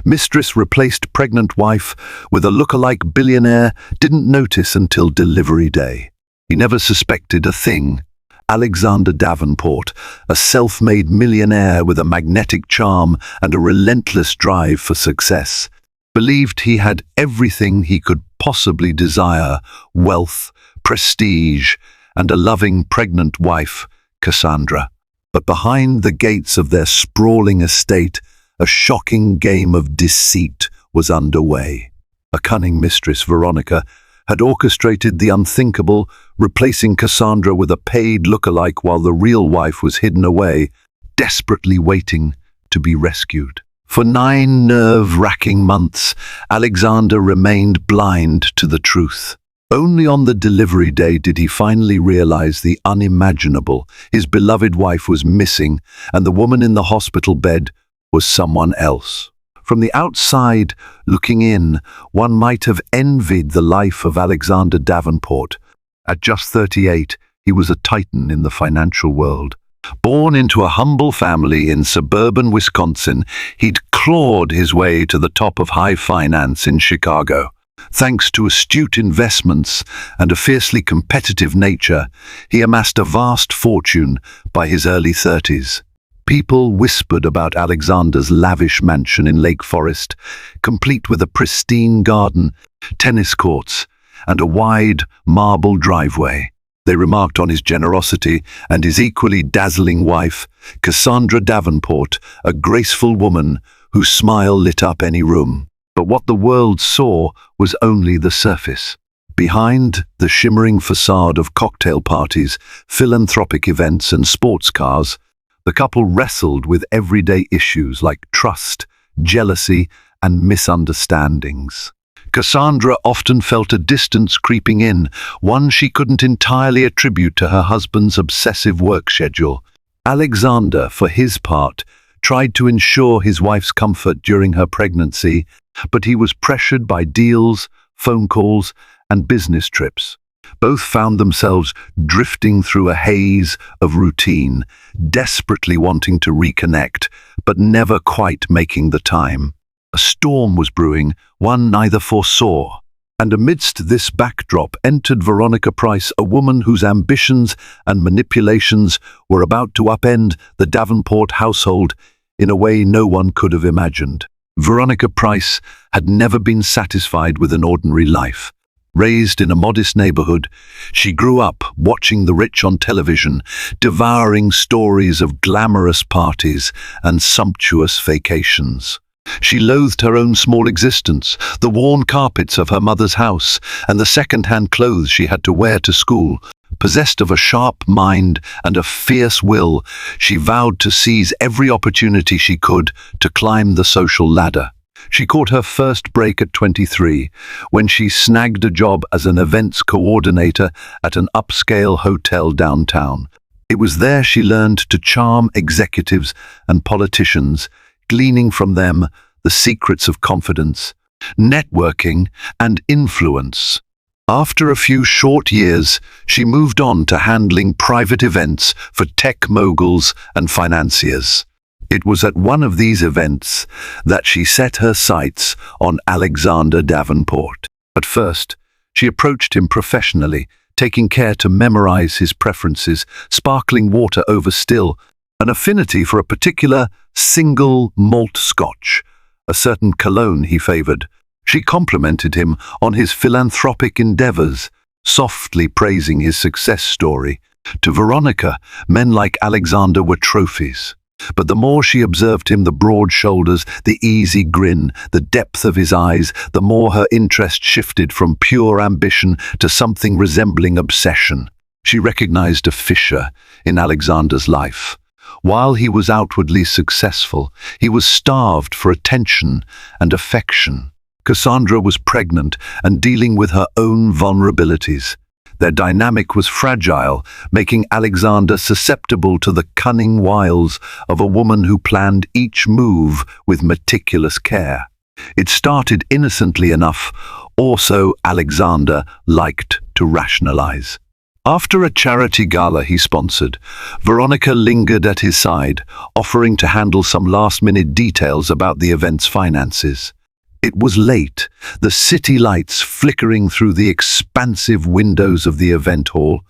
Mistress replaced pregnant wife with a lookalike billionaire, didn't notice until delivery day. He never suspected a thing. Alexander Davenport, a self-made millionaire with a magnetic charm and a relentless drive for success, believed he had everything he could possibly desire: wealth, prestige, and a loving pregnant wife, Cassandra. But behind the gates of their sprawling estate, a shocking game of deceit was underway. A cunning mistress, Veronica, had orchestrated the unthinkable, replacing Cassandra with a paid lookalike while the real wife was hidden away, desperately waiting to be rescued. For 9 nerve-wracking months, Alexander remained blind to the truth. Only on the delivery day did he finally realize the unimaginable. His beloved wife was missing, and the woman in the hospital bed was someone else. From the outside, looking in, one might have envied the life of Alexander Davenport. At just 38, he was a titan in the financial world. Born into a humble family in suburban Wisconsin, he'd clawed his way to the top of high finance in Chicago. Thanks to astute investments and a fiercely competitive nature, he amassed a vast fortune by his early 30s. People whispered about Alexander's lavish mansion in Lake Forest, complete with a pristine garden, tennis courts, and a wide marble driveway. They remarked on his generosity and his equally dazzling wife, Cassandra Davenport, a graceful woman whose smile lit up any room. But what the world saw was only the surface. Behind the shimmering facade of cocktail parties, philanthropic events, and sports cars, the couple wrestled with everyday issues like trust, jealousy, and misunderstandings. Cassandra often felt a distance creeping in, one she couldn't entirely attribute to her husband's obsessive work schedule. Alexander, for his part, tried to ensure his wife's comfort during her pregnancy, but he was pressured by deals, phone calls, and business trips. Both found themselves drifting through a haze of routine, desperately wanting to reconnect, but never quite making the time. A storm was brewing, one neither foresaw. And amidst this backdrop entered Veronica Price, a woman whose ambitions and manipulations were about to upend the Davenport household in a way no one could have imagined. Veronica Price had never been satisfied with an ordinary life. Raised in a modest neighborhood, she grew up watching the rich on television, devouring stories of glamorous parties and sumptuous vacations. She loathed her own small existence, the worn carpets of her mother's house, and the second-hand clothes she had to wear to school. Possessed of a sharp mind and a fierce will, she vowed to seize every opportunity she could to climb the social ladder. She caught her first break at 23, when she snagged a job as an events coordinator at an upscale hotel downtown. It was there she learned to charm executives and politicians, gleaning from them the secrets of confidence, networking, and influence. After a few short years, she moved on to handling private events for tech moguls and financiers. It was at one of these events that she set her sights on Alexander Davenport. At first, she approached him professionally, taking care to memorize his preferences: sparkling water over still, an affinity for a particular single malt scotch, a certain cologne he favored. She complimented him on his philanthropic endeavors, softly praising his success story. To Veronica, men like Alexander were trophies. But the more she observed him, the broad shoulders, the easy grin, the depth of his eyes, the more her interest shifted from pure ambition to something resembling obsession. She recognized a fissure in Alexander's life. While he was outwardly successful, he was starved for attention and affection. Cassandra was pregnant and dealing with her own vulnerabilities. Their dynamic was fragile, making Alexander susceptible to the cunning wiles of a woman who planned each move with meticulous care. It started innocently enough, or so Alexander liked to rationalize. After a charity gala he sponsored, Veronica lingered at his side, offering to handle some last-minute details about the event's finances. It was late, the city lights flickering through the expansive windows of the event hall.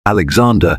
Alexander,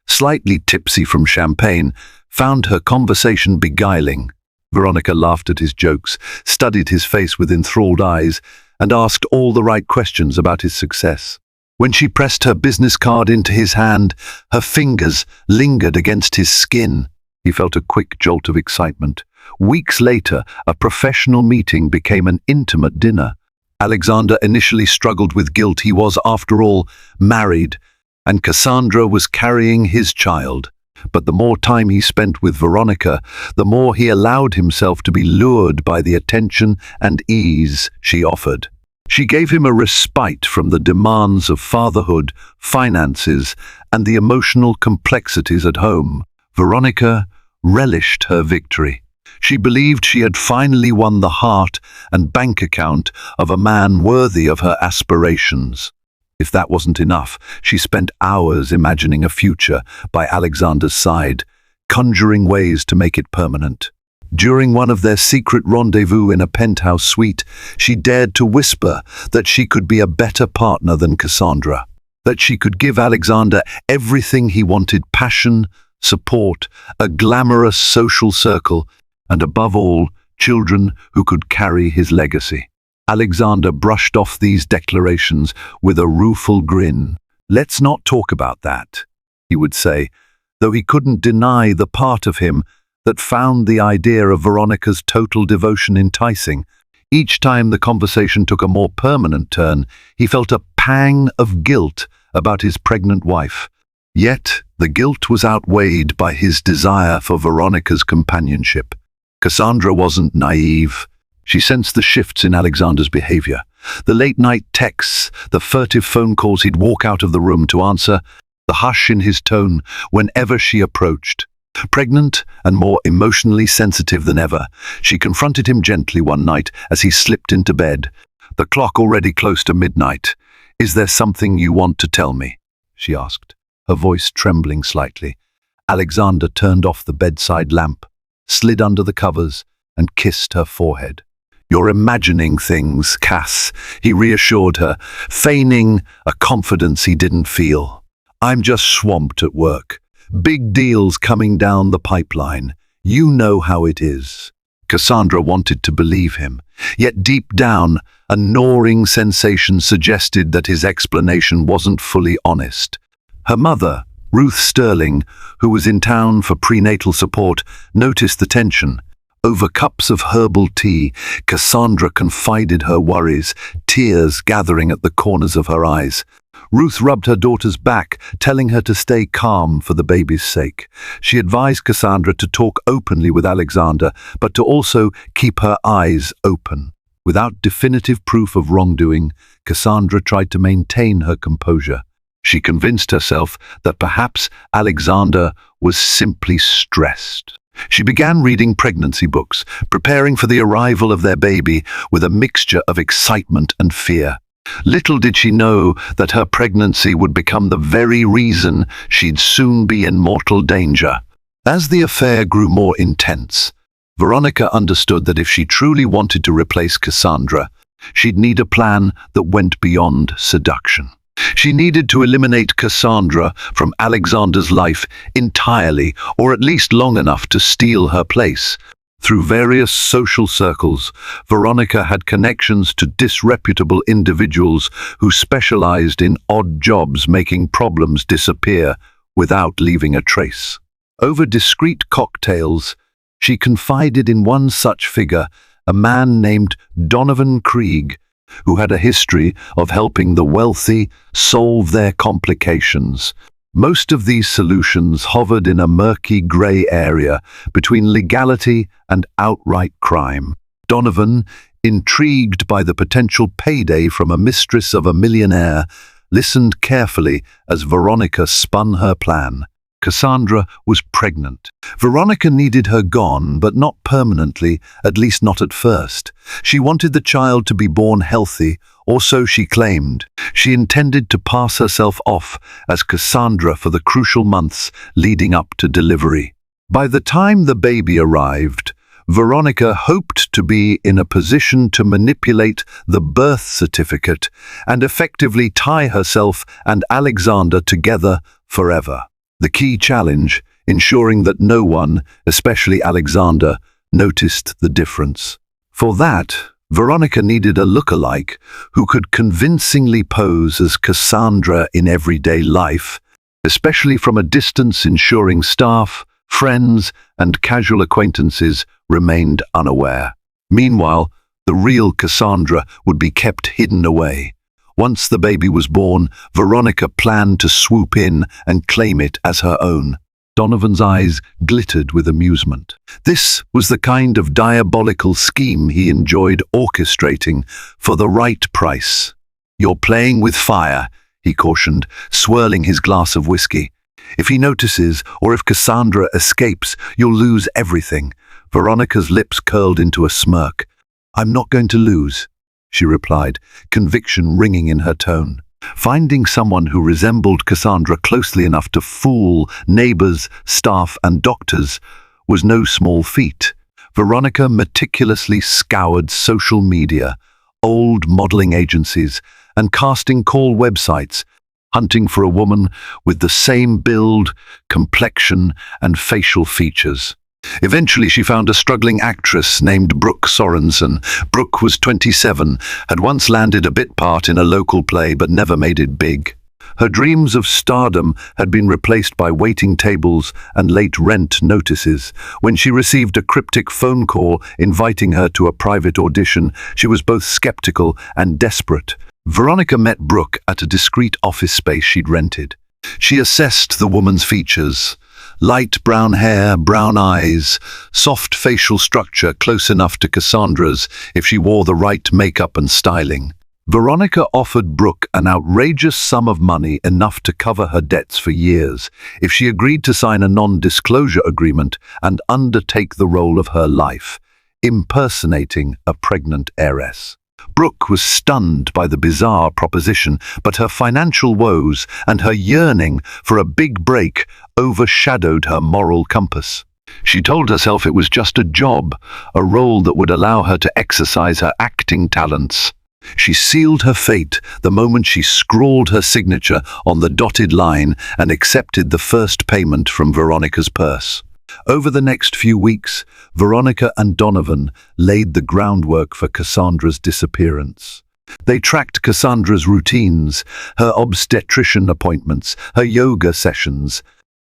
slightly tipsy from champagne, found her conversation beguiling. Veronica laughed at his jokes, studied his face with enthralled eyes, and asked all the right questions about his success. When she pressed her business card into his hand, her fingers lingered against his skin. He felt a quick jolt of excitement. Weeks later, a professional meeting became an intimate dinner. Alexander initially struggled with guilt. He was, after all, married, and Cassandra was carrying his child. But the more time he spent with Veronica, the more he allowed himself to be lured by the attention and ease she offered. She gave him a respite from the demands of fatherhood, finances, and the emotional complexities at home. Veronica relished her victory. She believed she had finally won the heart and bank account of a man worthy of her aspirations. If that wasn't enough, she spent hours imagining a future by Alexander's side, conjuring ways to make it permanent. During one of their secret rendezvous in a penthouse suite, she dared to whisper that she could be a better partner than Cassandra, that she could give Alexander everything he wanted: passion, support, a glamorous social circle, and above all, children who could carry his legacy. Alexander brushed off these declarations with a rueful grin. "Let's not talk about that," he would say, though he couldn't deny the part of him that found the idea of Veronica's total devotion enticing. Each time the conversation took a more permanent turn, he felt a pang of guilt about his pregnant wife. Yet, the guilt was outweighed by his desire for Veronica's companionship. Cassandra wasn't naive. She sensed the shifts in Alexander's behavior. The late-night texts, the furtive phone calls he'd walk out of the room to answer, the hush in his tone whenever she approached. Pregnant and more emotionally sensitive than ever, she confronted him gently one night as he slipped into bed, the clock already close to midnight. "Is there something you want to tell me?" she asked, her voice trembling slightly. Alexander turned off the bedside lamp, slid under the covers, and kissed her forehead. "You're imagining things, Cass," he reassured her, feigning a confidence he didn't feel. "I'm just swamped at work. Big deals coming down the pipeline. You know how it is." Cassandra wanted to believe him, yet deep down, a gnawing sensation suggested that his explanation wasn't fully honest. Her mother, Ruth Sterling, who was in town for prenatal support, noticed the tension. Over cups of herbal tea, Cassandra confided her worries, tears gathering at the corners of her eyes. Ruth rubbed her daughter's back, telling her to stay calm for the baby's sake. She advised Cassandra to talk openly with Alexander, but to also keep her eyes open. Without definitive proof of wrongdoing, Cassandra tried to maintain her composure. She convinced herself that perhaps Alexander was simply stressed. She began reading pregnancy books, preparing for the arrival of their baby with a mixture of excitement and fear. Little did she know that her pregnancy would become the very reason she'd soon be in mortal danger. As the affair grew more intense, Veronica understood that if she truly wanted to replace Cassandra, she'd need a plan that went beyond seduction. She needed to eliminate Cassandra from Alexander's life entirely, or at least long enough to steal her place. Through various social circles, Veronica had connections to disreputable individuals who specialized in odd jobs, making problems disappear without leaving a trace. Over discreet cocktails, she confided in one such figure, a man named Donovan Krieg, who had a history of helping the wealthy solve their complications. Most of these solutions hovered in a murky grey area between legality and outright crime. Donovan, intrigued by the potential payday from a mistress of a millionaire, listened carefully as Veronica spun her plan. Cassandra was pregnant. Veronica needed her gone, but not permanently, at least not at first. She wanted the child to be born healthy, or so she claimed. She intended to pass herself off as Cassandra for the crucial months leading up to delivery. By the time the baby arrived, Veronica hoped to be in a position to manipulate the birth certificate and effectively tie herself and Alexander together forever. The key challenge, ensuring that no one, especially Alexander, noticed the difference. For that, Veronica needed a lookalike who could convincingly pose as Cassandra in everyday life, especially from a distance, ensuring staff, friends, and casual acquaintances remained unaware. Meanwhile, the real Cassandra would be kept hidden away. Once the baby was born, Veronica planned to swoop in and claim it as her own. Donovan's eyes glittered with amusement. This was the kind of diabolical scheme he enjoyed orchestrating for the right price. "You're playing with fire," he cautioned, swirling his glass of whiskey. "If he notices, or if Cassandra escapes, you'll lose everything." Veronica's lips curled into a smirk. "I'm not going to lose," she replied, conviction ringing in her tone. Finding someone who resembled Cassandra closely enough to fool neighbors, staff, and doctors was no small feat. Veronica meticulously scoured social media, old modeling agencies, and casting call websites, hunting for a woman with the same build, complexion, and facial features. Eventually, she found a struggling actress named Brooke Sorensen. Brooke was 27, had once landed a bit part in a local play but never made it big. Her dreams of stardom had been replaced by waiting tables and late rent notices. When she received a cryptic phone call inviting her to a private audition, she was both skeptical and desperate. Veronica met Brooke at a discreet office space she'd rented. She assessed the woman's features. Light brown hair, brown eyes, soft facial structure close enough to Cassandra's if she wore the right makeup and styling. Veronica offered Brooke an outrageous sum of money, enough to cover her debts for years, if she agreed to sign a non-disclosure agreement and undertake the role of her life, impersonating a pregnant heiress. Brooke was stunned by the bizarre proposition, but her financial woes and her yearning for a big break overshadowed her moral compass. She told herself it was just a job, a role that would allow her to exercise her acting talents. She sealed her fate the moment she scrawled her signature on the dotted line and accepted the first payment from Veronica's purse. Over the next few weeks, Veronica and Donovan laid the groundwork for Cassandra's disappearance. They tracked Cassandra's routines, her obstetrician appointments, her yoga sessions,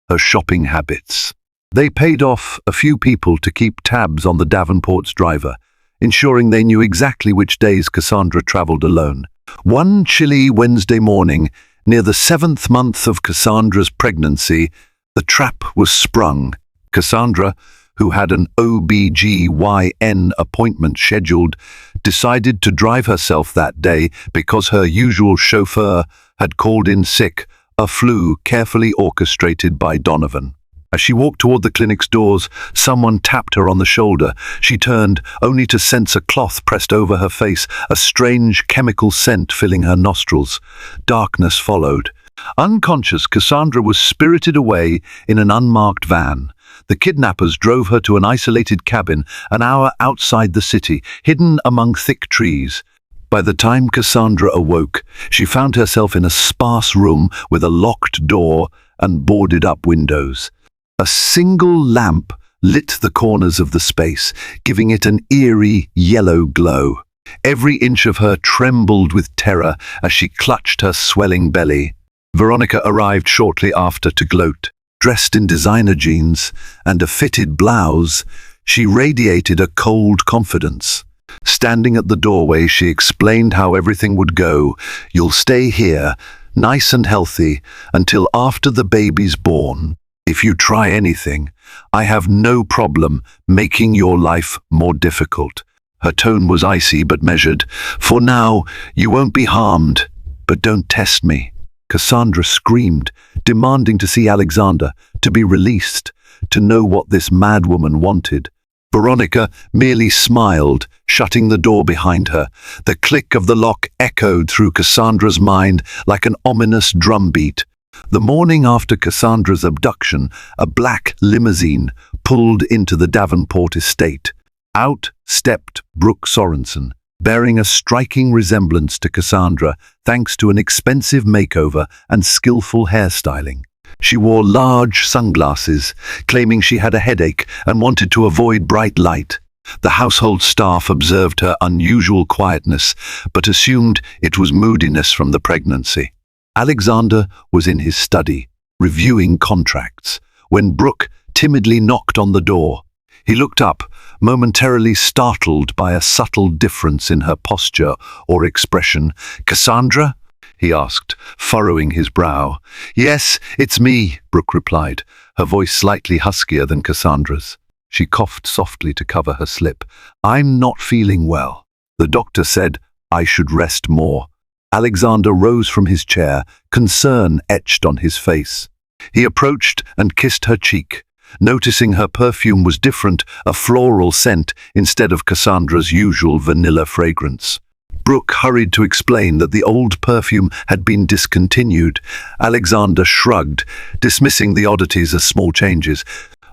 her shopping habits. They paid off a few people to keep tabs on the Davenports' driver, ensuring they knew exactly which days Cassandra traveled alone. One chilly Wednesday morning, near the 7th month of Cassandra's pregnancy, the trap was sprung. Cassandra, who had an OB/GYN appointment scheduled, decided to drive herself that day because her usual chauffeur had called in sick, a flu carefully orchestrated by Donovan. As she walked toward the clinic's doors, someone tapped her on the shoulder. She turned, only to sense a cloth pressed over her face, a strange chemical scent filling her nostrils. Darkness followed. Unconscious, Cassandra was spirited away in an unmarked van. The kidnappers drove her to an isolated cabin an hour outside the city, hidden among thick trees. By the time Cassandra awoke, she found herself in a sparse room with a locked door and boarded-up windows. A single lamp lit the corners of the space, giving it an eerie yellow glow. Every inch of her trembled with terror as she clutched her swelling belly. Veronica arrived shortly after to gloat. Dressed in designer jeans and a fitted blouse, she radiated a cold confidence. Standing at the doorway, she explained how everything would go. "You'll stay here, nice and healthy, until after the baby's born. If you try anything, I have no problem making your life more difficult." Her tone was icy but measured. "For now, you won't be harmed, but don't test me." Cassandra screamed, demanding to see Alexander, to be released, to know what this madwoman wanted. Veronica merely smiled, shutting the door behind her. The click of the lock echoed through Cassandra's mind like an ominous drumbeat. The morning after Cassandra's abduction, a black limousine pulled into the Davenport estate. Out stepped Brooke Sorensen, bearing a striking resemblance to Cassandra thanks to an expensive makeover and skillful hairstyling. She wore large sunglasses, claiming she had a headache and wanted to avoid bright light. The household staff observed her unusual quietness, but assumed it was moodiness from the pregnancy. Alexander was in his study, reviewing contracts, when Brooke timidly knocked on the door. He looked up, momentarily startled by a subtle difference in her posture or expression. "Cassandra?" he asked, furrowing his brow. "Yes, it's me," Brooke replied, her voice slightly huskier than Cassandra's. She coughed softly to cover her slip. "I'm not feeling well. The doctor said I should rest more." Alexander rose from his chair, concern etched on his face. He approached and kissed her cheek, noticing her perfume was different, a floral scent instead of Cassandra's usual vanilla fragrance. Brooke hurried to explain that the old perfume had been discontinued. Alexander shrugged, dismissing the oddities as small changes.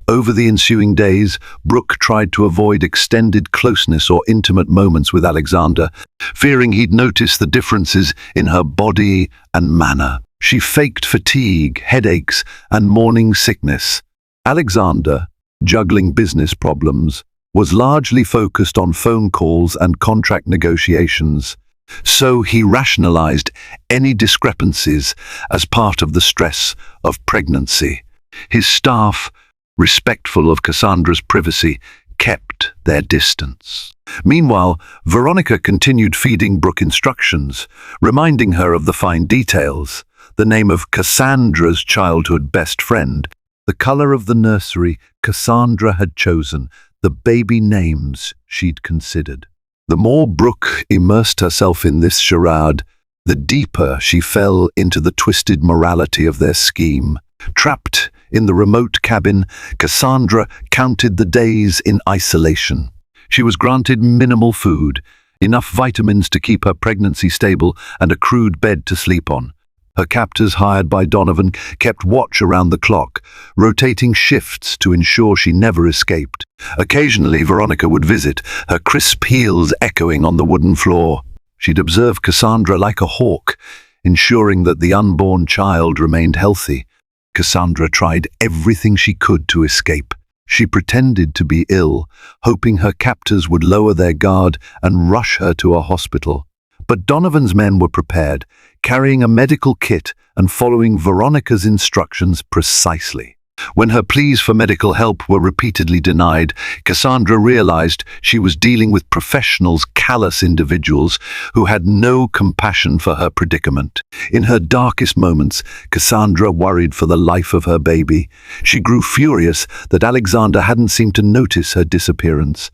Over the ensuing days, Brooke tried to avoid extended closeness or intimate moments with Alexander, fearing he'd notice the differences in her body and manner. She faked fatigue, headaches, and morning sickness. Alexander, juggling business problems, was largely focused on phone calls and contract negotiations, so he rationalized any discrepancies as part of the stress of pregnancy. His staff, respectful of Cassandra's privacy, kept their distance. Meanwhile, Veronica continued feeding Brooke instructions, reminding her of the fine details, the name of Cassandra's childhood best friend, the color of the nursery Cassandra had chosen, the baby names she'd considered. The more Brooke immersed herself in this charade, the deeper she fell into the twisted morality of their scheme. Trapped in the remote cabin, Cassandra counted the days in isolation. She was granted minimal food, enough vitamins to keep her pregnancy stable, and a crude bed to sleep on. Her captors, hired by Donovan, kept watch around the clock, rotating shifts to ensure she never escaped. Occasionally, Veronica would visit, her crisp heels echoing on the wooden floor. She'd observe Cassandra like a hawk, ensuring that the unborn child remained healthy. Cassandra tried everything she could to escape. She pretended to be ill, hoping her captors would lower their guard and rush her to a hospital. But Donovan's men were prepared, carrying a medical kit and following Veronica's instructions precisely. When her pleas for medical help were repeatedly denied, Cassandra realized she was dealing with professionals, callous individuals who had no compassion for her predicament. In her darkest moments, Cassandra worried for the life of her baby. She grew furious that Alexander hadn't seemed to notice her disappearance.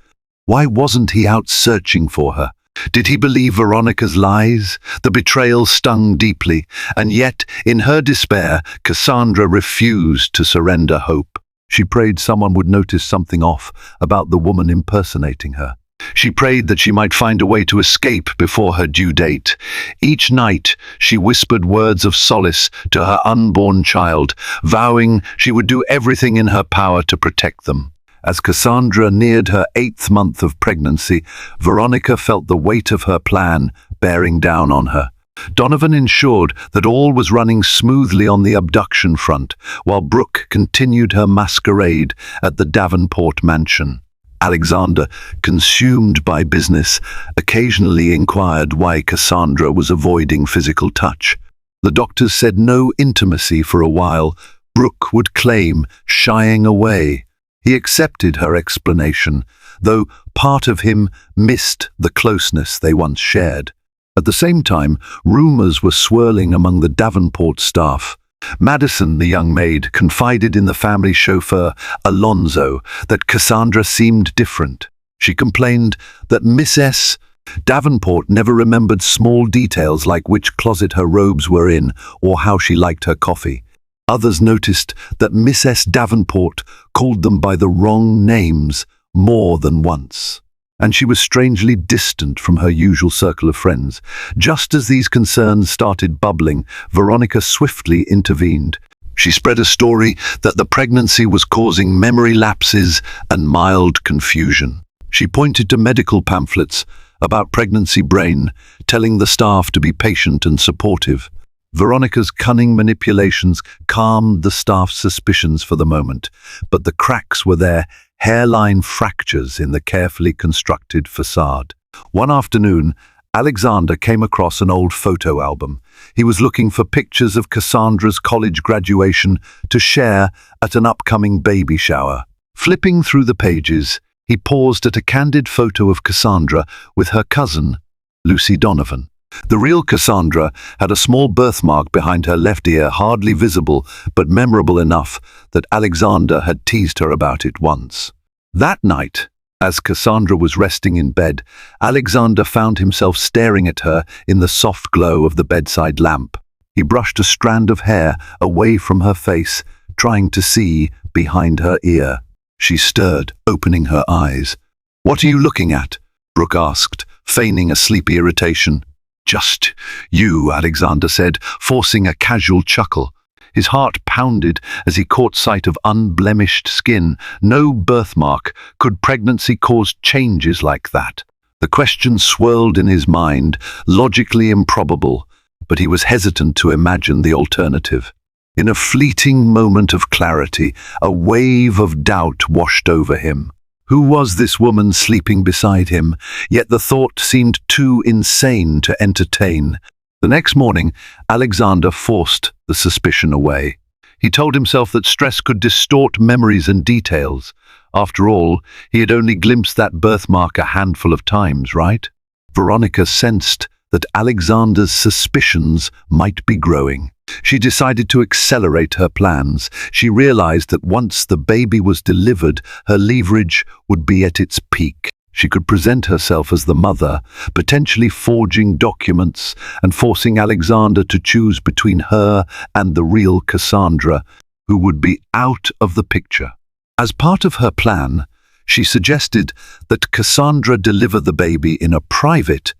Why wasn't he out searching for her? Did he believe Veronica's lies? The betrayal stung deeply, and yet, in her despair, Cassandra refused to surrender hope. She prayed someone would notice something off about the woman impersonating her. She prayed that she might find a way to escape before her due date. Each night, she whispered words of solace to her unborn child, vowing she would do everything in her power to protect them. As Cassandra neared her 8th month of pregnancy, Veronica felt the weight of her plan bearing down on her. Donovan ensured that all was running smoothly on the abduction front, while Brooke continued her masquerade at the Davenport mansion. Alexander, consumed by business, occasionally inquired why Cassandra was avoiding physical touch. The doctors said no intimacy for a while, Brooke would claim, shying away. He accepted her explanation, though part of him missed the closeness they once shared. At the same time, rumors were swirling among the Davenport staff. Madison, the young maid, confided in the family chauffeur, Alonzo, that Cassandra seemed different. She complained that Miss S Davenport never remembered small details like which closet her robes were in or how she liked her coffee. Others noticed that Mrs. Davenport called them by the wrong names more than once, and she was strangely distant from her usual circle of friends. Just as these concerns started bubbling, Veronica swiftly intervened. She spread a story that the pregnancy was causing memory lapses and mild confusion. She pointed to medical pamphlets about pregnancy brain, telling the staff to be patient and supportive. Veronica's cunning manipulations calmed the staff's suspicions for the moment, but the cracks were there, hairline fractures in the carefully constructed facade. One afternoon, Alexander came across an old photo album. He was looking for pictures of Cassandra's college graduation to share at an upcoming baby shower. Flipping through the pages, he paused at a candid photo of Cassandra with her cousin, Lucy Donovan. The real Cassandra had a small birthmark behind her left ear, hardly visible, but memorable enough that Alexander had teased her about it once. That night, as Cassandra was resting in bed, Alexander found himself staring at her in the soft glow of the bedside lamp. He brushed a strand of hair away from her face, trying to see behind her ear. She stirred, opening her eyes. "What are you looking at?" Brooke asked, feigning a sleepy irritation. "Just you," Alexander said, forcing a casual chuckle. His heart pounded as he caught sight of unblemished skin. No birthmark. Could pregnancy cause changes like that? The question swirled in his mind, logically improbable, but he was hesitant to imagine the alternative. In a fleeting moment of clarity, a wave of doubt washed over him. Who was this woman sleeping beside him? Yet the thought seemed too insane to entertain. The next morning, Alexander forced the suspicion away. He told himself that stress could distort memories and details. After all, he had only glimpsed that birthmark a handful of times, right? Veronica sensed that Alexander's suspicions might be growing. She decided to accelerate her plans. She realized that once the baby was delivered, her leverage would be at its peak. She could present herself as the mother, potentially forging documents and forcing Alexander to choose between her and the real Cassandra, who would be out of the picture. As part of her plan, she suggested that Cassandra deliver the baby in a private,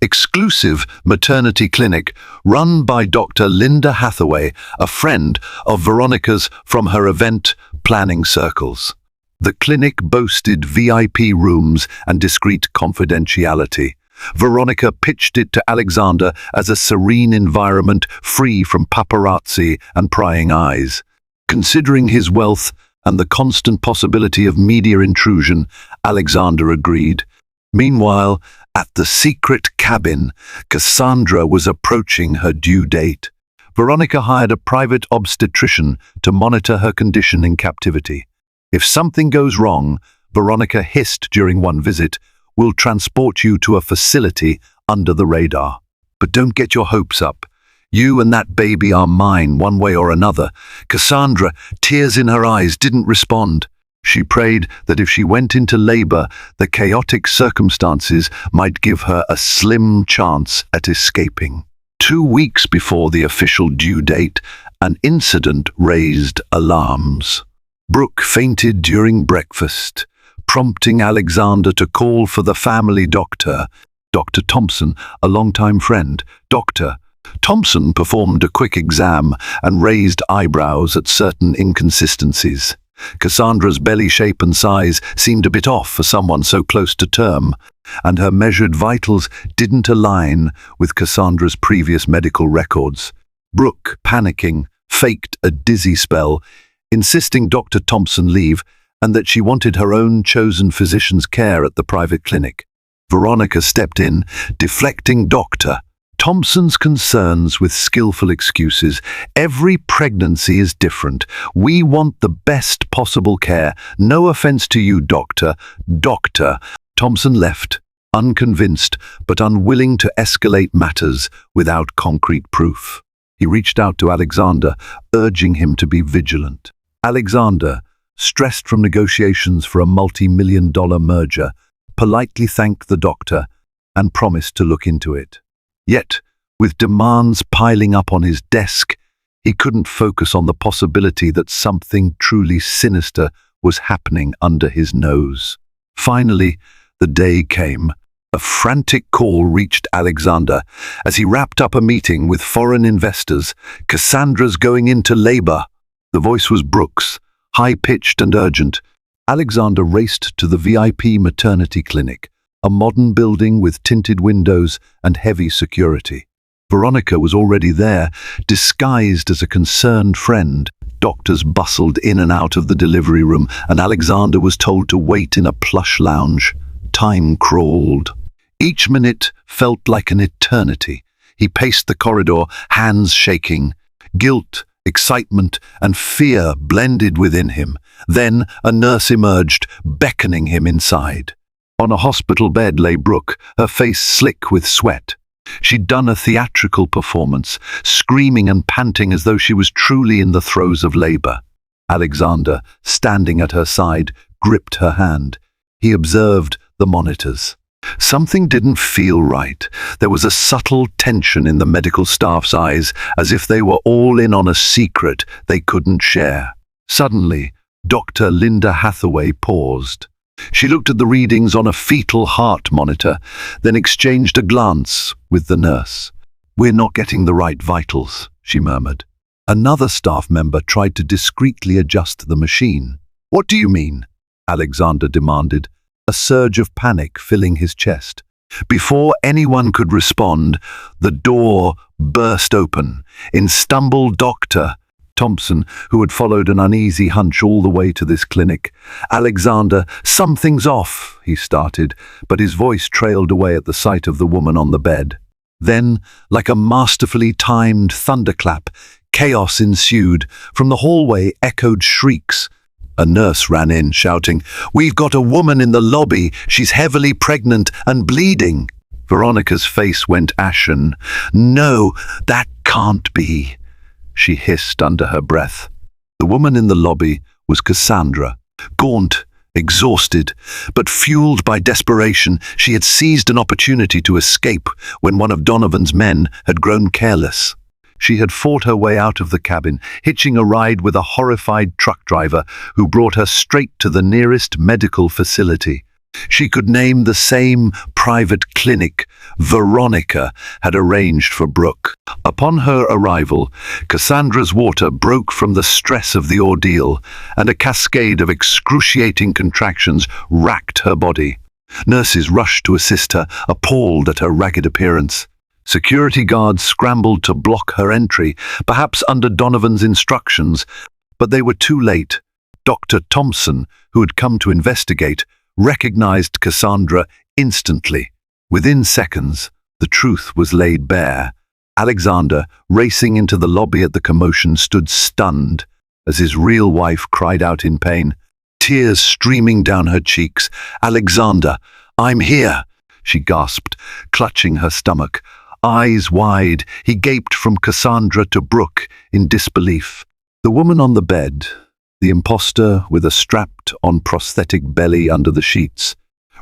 exclusive maternity clinic run by Dr. Linda Hathaway, a friend of Veronica's from her event planning circles. The clinic boasted VIP rooms and discreet confidentiality. Veronica pitched it to Alexander as a serene environment free from paparazzi and prying eyes. Considering his wealth and the constant possibility of media intrusion, Alexander agreed. Meanwhile, at the secret cabin, Cassandra was approaching her due date. Veronica hired a private obstetrician to monitor her condition in captivity. "If something goes wrong," Veronica hissed during one visit, "we'll transport you to a facility under the radar. But don't get your hopes up. You and that baby are mine one way or another." Cassandra, tears in her eyes, didn't respond. She prayed that if she went into labor, the chaotic circumstances might give her a slim chance at escaping. 2 weeks before the official due date, an incident raised alarms. Brooke fainted during breakfast, prompting Alexander to call for the family doctor, Dr. Thompson, a longtime friend. Dr. Thompson performed a quick exam and raised eyebrows at certain inconsistencies. Cassandra's belly shape and size seemed a bit off for someone so close to term, and her measured vitals didn't align with Cassandra's previous medical records. Brooke, panicking, faked a dizzy spell, insisting Dr. Thompson leave and that she wanted her own chosen physician's care at the private clinic. Veronica stepped in, deflecting Dr. Thompson's concerns with skillful excuses. "Every pregnancy is different. We want the best possible care. No offense to you, Doctor." Thompson left, unconvinced but unwilling to escalate matters without concrete proof. He reached out to Alexander, urging him to be vigilant. Alexander, stressed from negotiations for a multi-million-dollar merger, politely thanked the doctor and promised to look into it. Yet, with demands piling up on his desk, he couldn't focus on the possibility that something truly sinister was happening under his nose. Finally, the day came. A frantic call reached Alexander as he wrapped up a meeting with foreign investors. "Cassandra's going into labor." The voice was Brooke's, high-pitched and urgent. Alexander raced to the VIP maternity clinic, a modern building with tinted windows and heavy security. Veronica was already there, disguised as a concerned friend. Doctors bustled in and out of the delivery room, and Alexander was told to wait in a plush lounge. Time crawled. Each minute felt like an eternity. He paced the corridor, hands shaking. Guilt, excitement, and fear blended within him. Then a nurse emerged, beckoning him inside. On a hospital bed lay Brooke, her face slick with sweat. She'd done a theatrical performance, screaming and panting as though she was truly in the throes of labor. Alexander, standing at her side, gripped her hand. He observed the monitors. Something didn't feel right. There was a subtle tension in the medical staff's eyes, as if they were all in on a secret they couldn't share. Suddenly, Dr. Linda Hathaway paused. She looked at the readings on a fetal heart monitor, then exchanged a glance with the nurse. "We're not getting the right vitals," she murmured. Another staff member tried to discreetly adjust the machine. "What do you mean?" Alexander demanded, a surge of panic filling his chest. Before anyone could respond, the door burst open. In stumbled Dr. Thompson, who had followed an uneasy hunch all the way to this clinic. "Alexander, something's off," he started, but his voice trailed away at the sight of the woman on the bed. Then, like a masterfully timed thunderclap, chaos ensued. From the hallway echoed shrieks. A nurse ran in, shouting, "We've got a woman in the lobby. She's heavily pregnant and bleeding." Veronica's face went ashen. "No, that can't be," she hissed under her breath. The woman in the lobby was Cassandra. Gaunt, exhausted, but fueled by desperation, she had seized an opportunity to escape when one of Donovan's men had grown careless. She had fought her way out of the cabin, hitching a ride with a horrified truck driver who brought her straight to the nearest medical facility. She could name the same private clinic Veronica had arranged for Brooke. Upon her arrival, Cassandra's water broke from the stress of the ordeal, and a cascade of excruciating contractions racked her body. Nurses rushed to assist her, appalled at her ragged appearance. Security guards scrambled to block her entry, perhaps under Donovan's instructions, but they were too late. Dr. Thompson, who had come to investigate, recognized Cassandra instantly. Within seconds, the truth was laid bare. Alexander, racing into the lobby at the commotion, stood stunned as his real wife cried out in pain, tears streaming down her cheeks. "Alexander, I'm here," she gasped, clutching her stomach. Eyes wide, he gaped from Cassandra to Brooke in disbelief. The woman on the bed, the imposter with a strapped-on prosthetic belly under the sheets,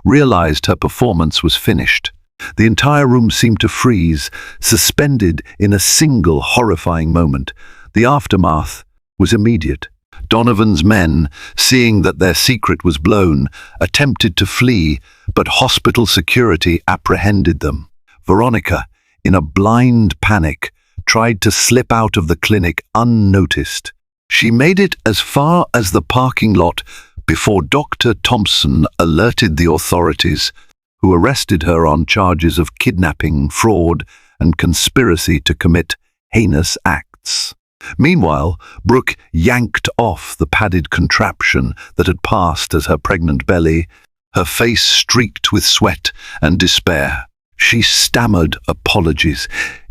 realized her performance was finished. The entire room seemed to freeze, suspended in a single horrifying moment. The aftermath was immediate. Donovan's men, seeing that their secret was blown, attempted to flee, but hospital security apprehended them. Veronica, in a blind panic, tried to slip out of the clinic unnoticed. She made it as far as the parking lot before Dr. Thompson alerted the authorities, who arrested her on charges of kidnapping, fraud, and conspiracy to commit heinous acts. Meanwhile, Brooke yanked off the padded contraption that had passed as her pregnant belly, her face streaked with sweat and despair. She stammered apologies,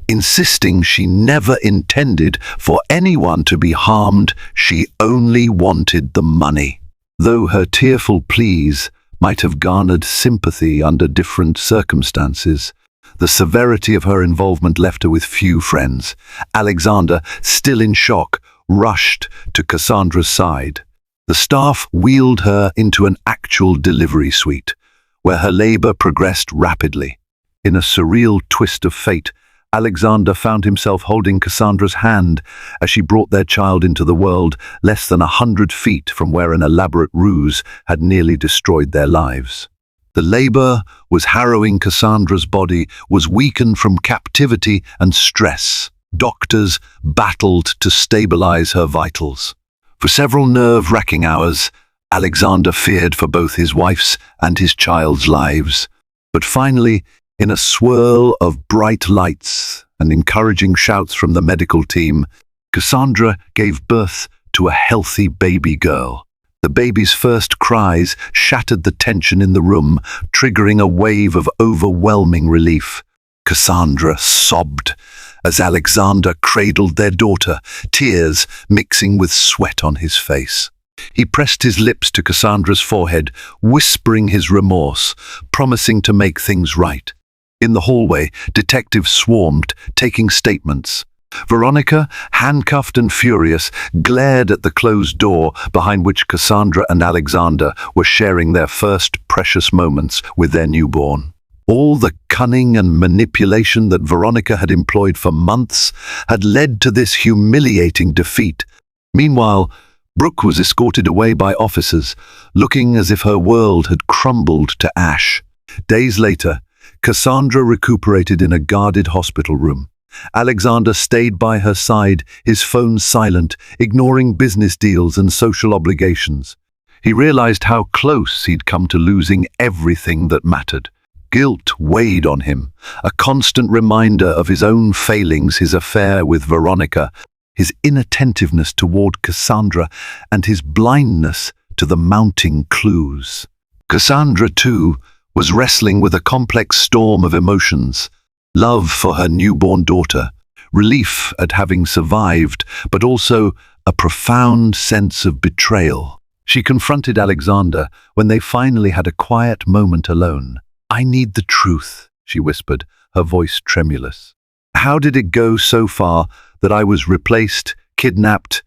insisting she never intended for anyone to be harmed. She only wanted the money. Though her tearful pleas might have garnered sympathy under different circumstances, the severity of her involvement left her with few friends. Alexander, still in shock, rushed to Cassandra's side. The staff wheeled her into an actual delivery suite, where her labor progressed rapidly. In a surreal twist of fate, Alexander found himself holding Cassandra's hand as she brought their child into the world less than 100 feet from where an elaborate ruse had nearly destroyed their lives. The labor was harrowing. Cassandra's body was weakened from captivity and stress. Doctors battled to stabilize her vitals. For several nerve-wracking hours, Alexander feared for both his wife's and his child's lives. But finally, in a swirl of bright lights and encouraging shouts from the medical team, Cassandra gave birth to a healthy baby girl. The baby's first cries shattered the tension in the room, triggering a wave of overwhelming relief. Cassandra sobbed as Alexander cradled their daughter, tears mixing with sweat on his face. He pressed his lips to Cassandra's forehead, whispering his remorse, promising to make things right. In the hallway, detectives swarmed, taking statements. Veronica, handcuffed and furious, glared at the closed door behind which Cassandra and Alexander were sharing their first precious moments with their newborn. All the cunning and manipulation that Veronica had employed for months had led to this humiliating defeat. Meanwhile, Brooke was escorted away by officers, looking as if her world had crumbled to ash. Days later, Cassandra recuperated in a guarded hospital room. Alexander stayed by her side, his phone silent, ignoring business deals and social obligations. He realized how close he'd come to losing everything that mattered. Guilt weighed on him, a constant reminder of his own failings, his affair with Veronica, his inattentiveness toward Cassandra, and his blindness to the mounting clues. Cassandra, too, was wrestling with a complex storm of emotions. Love for her newborn daughter, relief at having survived, but also a profound sense of betrayal. She confronted Alexander when they finally had a quiet moment alone. "I need the truth," she whispered, her voice tremulous. "How did it go so far that I was replaced, kidnapped,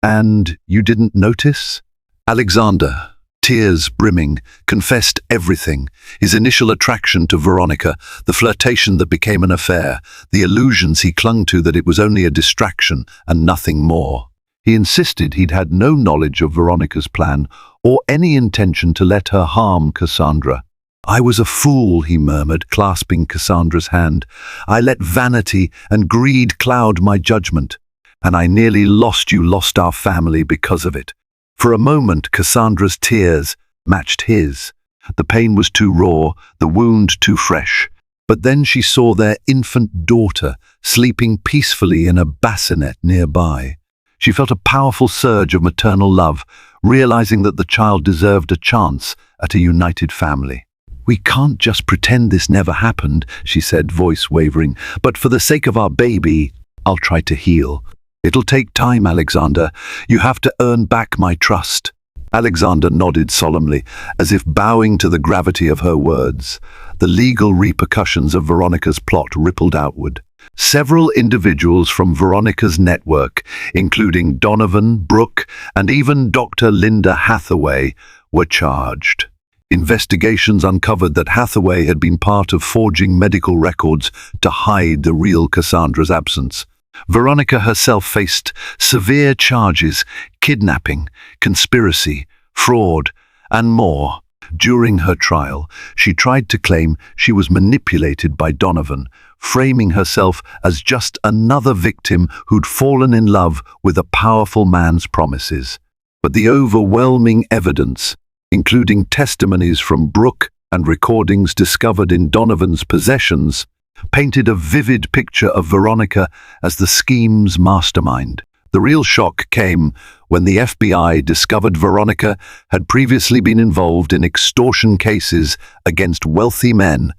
and you didn't notice?" Alexander, tears brimming, confessed everything: his initial attraction to Veronica, the flirtation that became an affair, the illusions he clung to that it was only a distraction and nothing more. He insisted he'd had no knowledge of Veronica's plan or any intention to let her harm Cassandra. "I was a fool," he murmured, clasping Cassandra's hand. "I let vanity and greed cloud my judgment, and I nearly lost our family because of it." For a moment, Cassandra's tears matched his. The pain was too raw, the wound too fresh. But then she saw their infant daughter sleeping peacefully in a bassinet nearby. She felt a powerful surge of maternal love, realizing that the child deserved a chance at a united family. "We can't just pretend this never happened," she said, voice wavering. "But for the sake of our baby, I'll try to heal. It'll take time, Alexander. You have to earn back my trust." Alexander nodded solemnly, as if bowing to the gravity of her words. The legal repercussions of Veronica's plot rippled outward. Several individuals from Veronica's network, including Donovan, Brooke, and even Dr. Linda Hathaway, were charged. Investigations uncovered that Hathaway had been part of forging medical records to hide the real Cassandra's absence. Veronica herself faced severe charges: kidnapping, conspiracy, fraud, and more. During her trial, she tried to claim she was manipulated by Donovan, framing herself as just another victim who'd fallen in love with a powerful man's promises. But the overwhelming evidence, including testimonies from Brooke and recordings discovered in Donovan's possessions, painted a vivid picture of Veronica as the scheme's mastermind. The real shock came when the FBI discovered Veronica had previously been involved in extortion cases against wealthy men,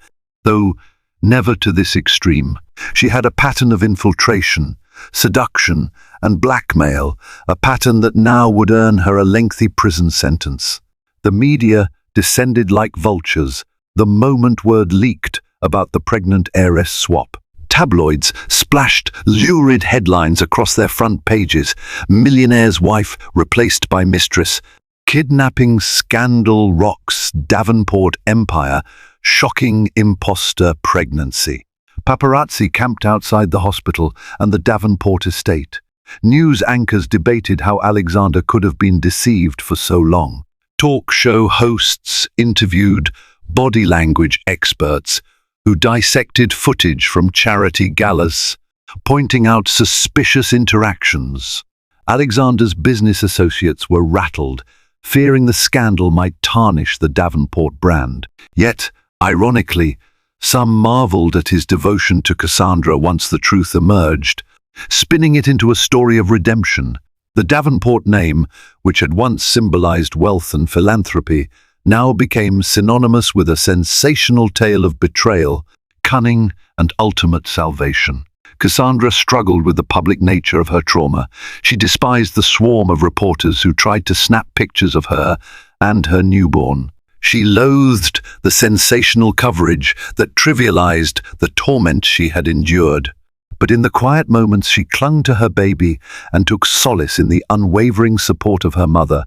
though never to this extreme. She had a pattern of infiltration, seduction, and blackmail, a pattern that now would earn her a lengthy prison sentence. The media descended like vultures the moment word leaked about the pregnant heiress swap. Tabloids splashed lurid headlines across their front pages: "Millionaire's wife replaced by Mistress," "Kidnapping scandal rocks Davenport empire," Shocking imposter pregnancy. Paparazzi camped outside the hospital and the Davenport estate. News anchors debated how Alexander could have been deceived for so long. Talk show hosts interviewed body language experts who dissected footage from charity galas, pointing out suspicious interactions. Alexander's business associates were rattled, fearing the scandal might tarnish the Davenport brand. Yet, ironically, some marveled at his devotion to Cassandra once the truth emerged, spinning it into a story of redemption. The Davenport name, which had once symbolized wealth and philanthropy, now became synonymous with a sensational tale of betrayal, cunning, and ultimate salvation. Cassandra struggled with the public nature of her trauma. She despised the swarm of reporters who tried to snap pictures of her and her newborn. She loathed the sensational coverage that trivialized the torment she had endured. But in the quiet moments she clung to her baby and took solace in the unwavering support of her mother,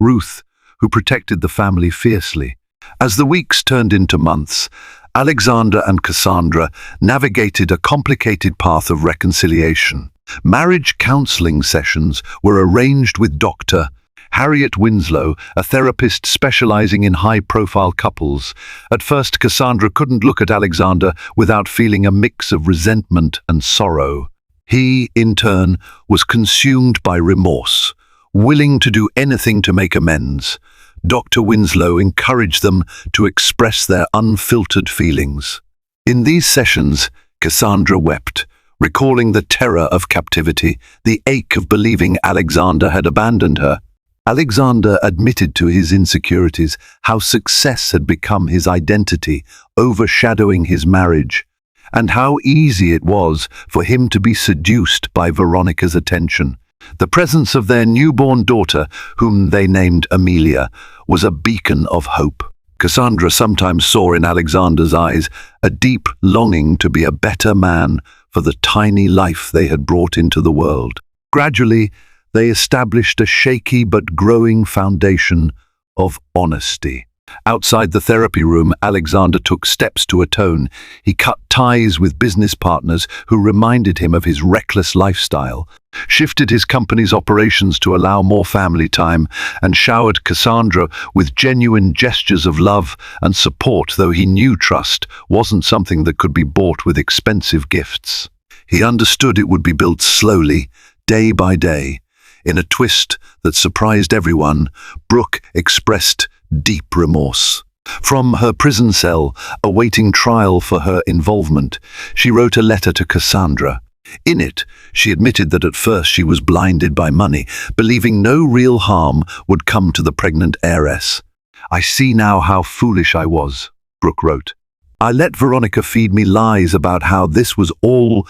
Ruth, who protected the family fiercely. As the weeks turned into months, Alexander and Cassandra navigated a complicated path of reconciliation. Marriage counseling sessions were arranged with Dr. Harriet Winslow, a therapist specializing in high-profile couples. At first, Cassandra couldn't look at Alexander without feeling a mix of resentment and sorrow. He, in turn, was consumed by remorse, willing to do anything to make amends. Dr. Winslow encouraged them to express their unfiltered feelings. In these sessions, Cassandra wept, recalling the terror of captivity, the ache of believing Alexander had abandoned her. Alexander admitted to his insecurities, how success had become his identity, overshadowing his marriage, and how easy it was for him to be seduced by Veronica's attention. The presence of their newborn daughter, whom they named Amelia, was a beacon of hope. Cassandra sometimes saw in Alexander's eyes a deep longing to be a better man for the tiny life they had brought into the world. Gradually, they established a shaky but growing foundation of honesty. Outside the therapy room, Alexander took steps to atone. He cut ties with business partners who reminded him of his reckless lifestyle, shifted his company's operations to allow more family time, and showered Cassandra with genuine gestures of love and support, though he knew trust wasn't something that could be bought with expensive gifts. He understood it would be built slowly, day by day. In a twist that surprised everyone, Brooke expressed deep remorse. From her prison cell, awaiting trial for her involvement, she wrote a letter to Cassandra. In it, she admitted that at first she was blinded by money, believing no real harm would come to the pregnant heiress. "I see now how foolish I was," Brooke wrote. "I let Veronica feed me lies about how this was all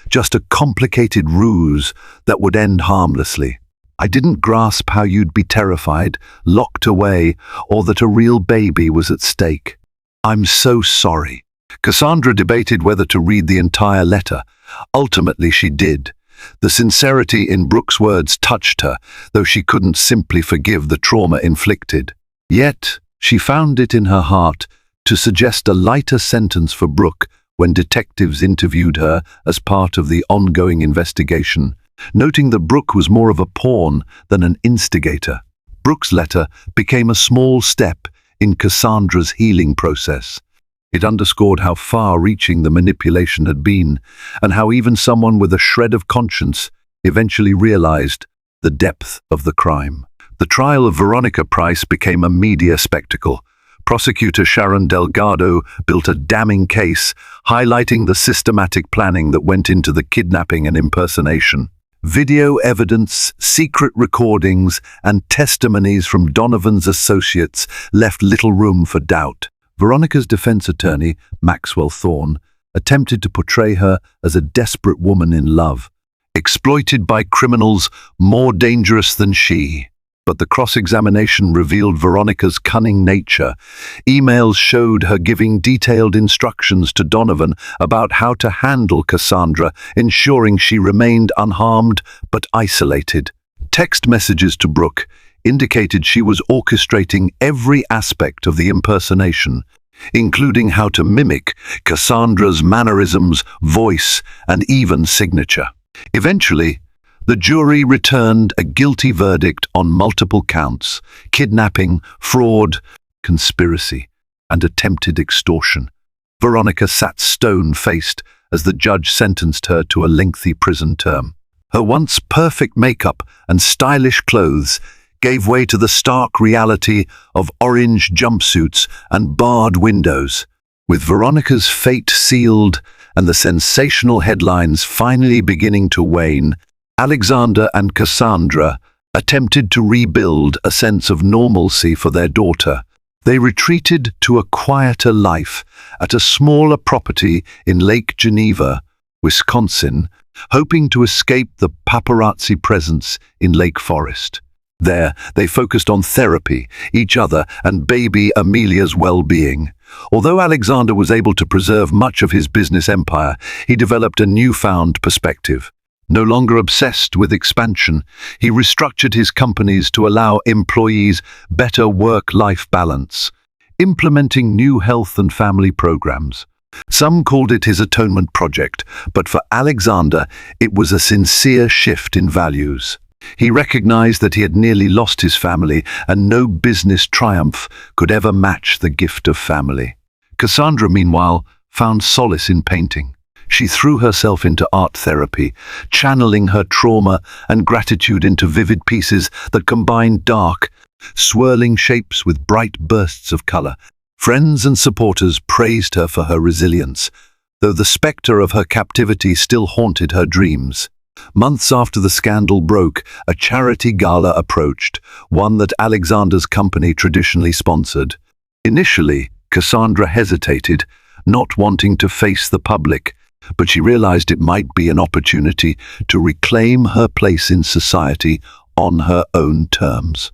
just a complicated ruse that would end harmlessly. I didn't grasp how you'd be terrified, locked away, or that a real baby was at stake. I'm so sorry." Cassandra debated whether to read the entire letter. Ultimately, she did. The sincerity in Brooke's words touched her, though she couldn't simply forgive the trauma inflicted. Yet, she found it in her heart to suggest a lighter sentence for Brooke when detectives interviewed her as part of the ongoing investigation, noting that Brooke was more of a pawn than an instigator. Brooke's letter became a small step in Cassandra's healing process. It underscored how far-reaching the manipulation had been, and how even someone with a shred of conscience eventually realized the depth of the crime. The trial of Veronica Price became a media spectacle. Prosecutor Sharon Delgado built a damning case, highlighting the systematic planning that went into the kidnapping and impersonation. Video evidence, secret recordings, and testimonies from Donovan's associates left little room for doubt. Veronica's defense attorney, Maxwell Thorne, attempted to portray her as a desperate woman in love, exploited by criminals more dangerous than she. But the cross-examination revealed Veronica's cunning nature. Emails showed her giving detailed instructions to Donovan about how to handle Cassandra, ensuring she remained unharmed but isolated. Text messages to Brooke indicated she was orchestrating every aspect of the impersonation. including how to mimic Cassandra's mannerisms, voice, and even signature. Eventually, the jury returned a guilty verdict on multiple counts: kidnapping, fraud, conspiracy, and attempted extortion. Veronica sat stone-faced as the judge sentenced her to a lengthy prison term. Her once perfect makeup and stylish clothes gave way to the stark reality of orange jumpsuits and barred windows. With Veronica's fate sealed and the sensational headlines finally beginning to wane, Alexander and Cassandra attempted to rebuild a sense of normalcy for their daughter. They retreated to a quieter life at a smaller property in Lake Geneva, Wisconsin, hoping to escape the paparazzi presence in Lake Forest. There, they focused on therapy, each other, and baby Amelia's well-being. Although Alexander was able to preserve much of his business empire, he developed a newfound perspective. No longer obsessed with expansion, he restructured his companies to allow employees better work-life balance, implementing new health and family programs. Some called it his atonement project, but for Alexander, it was a sincere shift in values. He recognized that he had nearly lost his family, and no business triumph could ever match the gift of family. Cassandra, meanwhile, found solace in painting. She threw herself into art therapy, channeling her trauma and gratitude into vivid pieces that combined dark, swirling shapes with bright bursts of color. Friends and supporters praised her for her resilience, though the specter of her captivity still haunted her dreams. Months after the scandal broke, a charity gala approached, one that Alexander's company traditionally sponsored. Initially, Cassandra hesitated, not wanting to face the public, but she realized it might be an opportunity to reclaim her place in society on her own terms.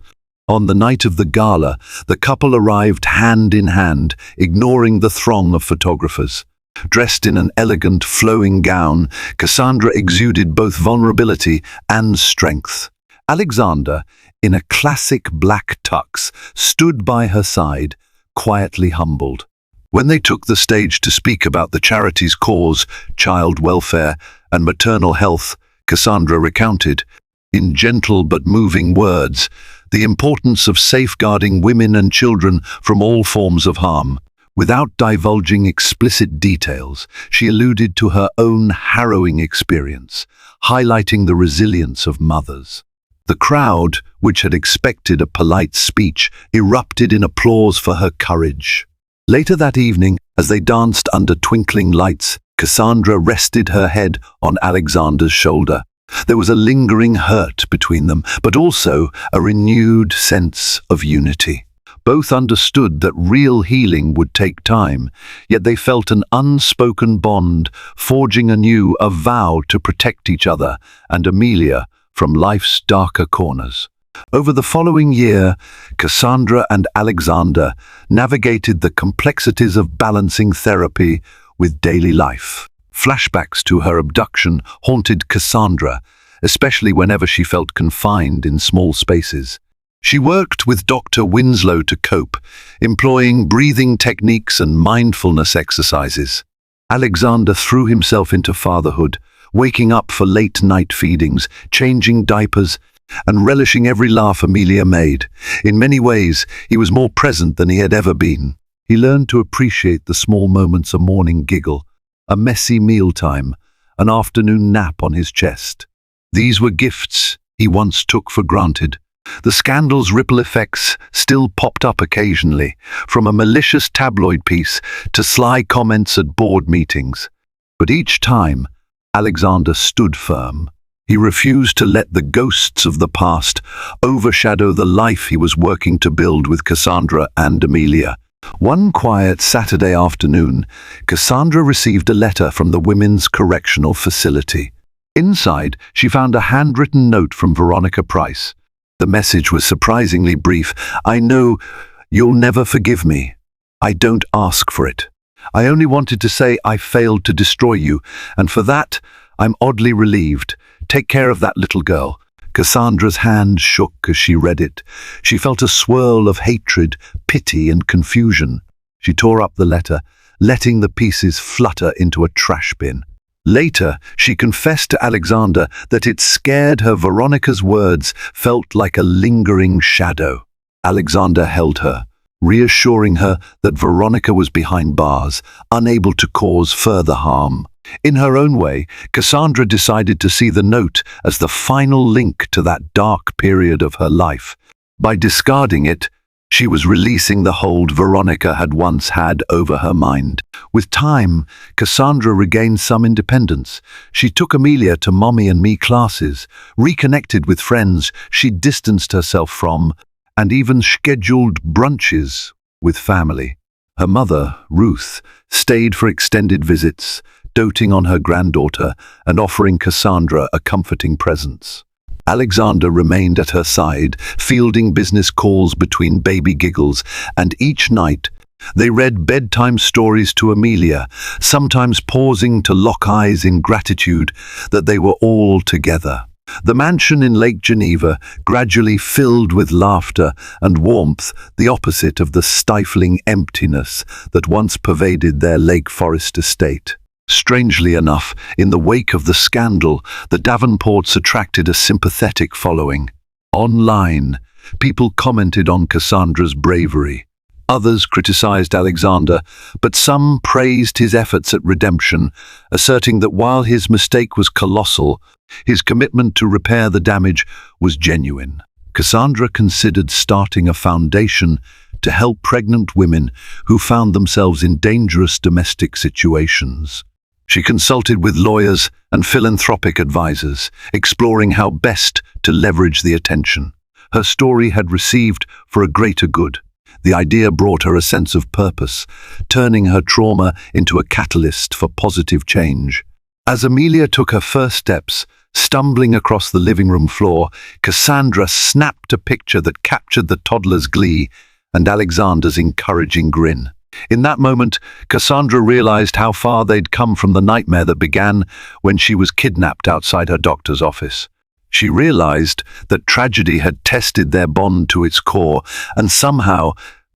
On the night of the gala, the couple arrived hand in hand, ignoring the throng of photographers. Dressed in an elegant, flowing gown, Cassandra exuded both vulnerability and strength. Alexander, in a classic black tux, stood by her side, quietly humbled. When they took the stage to speak about the charity's cause, child welfare, and maternal health, Cassandra recounted, in gentle but moving words, the importance of safeguarding women and children from all forms of harm. Without divulging explicit details, she alluded to her own harrowing experience, highlighting the resilience of mothers. The crowd, which had expected a polite speech, erupted in applause for her courage. Later that evening, as they danced under twinkling lights, Cassandra rested her head on Alexander's shoulder. There was a lingering hurt between them, but also a renewed sense of unity. Both understood that real healing would take time, yet they felt an unspoken bond, forging anew a vow to protect each other and Amelia from life's darker corners. Over the following year, Cassandra and Alexander navigated the complexities of balancing therapy with daily life. Flashbacks to her abduction haunted Cassandra, especially whenever she felt confined in small spaces. She worked with Dr. Winslow to cope, employing breathing techniques and mindfulness exercises. Alexander threw himself into fatherhood, waking up for late-night feedings, changing diapers, and relishing every laugh Amelia made. In many ways, he was more present than he had ever been. He learned to appreciate the small moments: a morning giggle, a messy mealtime, an afternoon nap on his chest. These were gifts he once took for granted. The scandal's ripple effects still popped up occasionally, from a malicious tabloid piece to sly comments at board meetings. But each time, Alexander stood firm. He refused to let the ghosts of the past overshadow the life he was working to build with Cassandra and Amelia. One quiet Saturday afternoon, Cassandra received a letter from the Women's Correctional Facility. Inside, she found a handwritten note from Veronica Price. The message was surprisingly brief. "I know you'll never forgive me. I don't ask for it. I only wanted to say I failed to destroy you, and for that, I'm oddly relieved. Take care of that little girl." Cassandra's hand shook as she read it. She felt a swirl of hatred, pity, and confusion. She tore up the letter, letting the pieces flutter into a trash bin. Later, she confessed to Alexander that it scared her. Veronica's words felt like a lingering shadow. Alexander held her, reassuring her that Veronica was behind bars, unable to cause further harm. In her own way, Cassandra decided to see the note as the final link to that dark period of her life. By discarding it, she was releasing the hold Veronica had once had over her mind. With time, Cassandra regained some independence. She took Amelia to Mommy and Me classes, reconnected with friends she distanced herself from, and even scheduled brunches with family. Her mother, Ruth, stayed for extended visits, doting on her granddaughter and offering Cassandra a comforting presence. Alexander remained at her side, fielding business calls between baby giggles, and each night they read bedtime stories to Amelia, sometimes pausing to lock eyes in gratitude that they were all together. The mansion in Lake Geneva gradually filled with laughter and warmth, the opposite of the stifling emptiness that once pervaded their Lake Forest estate. Strangely enough, in the wake of the scandal, the Davenports attracted a sympathetic following. Online, people commented on Cassandra's bravery. Others criticized Alexander, but some praised his efforts at redemption, asserting that while his mistake was colossal, his commitment to repair the damage was genuine. Cassandra considered starting a foundation to help pregnant women who found themselves in dangerous domestic situations. She consulted with lawyers and philanthropic advisors, exploring how best to leverage the attention her story had received for a greater good. The idea brought her a sense of purpose, turning her trauma into a catalyst for positive change. As Amelia took her first steps, stumbling across the living room floor, Cassandra snapped a picture that captured the toddler's glee and Alexander's encouraging grin. In that moment, Cassandra realized how far they'd come from the nightmare that began when she was kidnapped outside her doctor's office. She realized that tragedy had tested their bond to its core, and somehow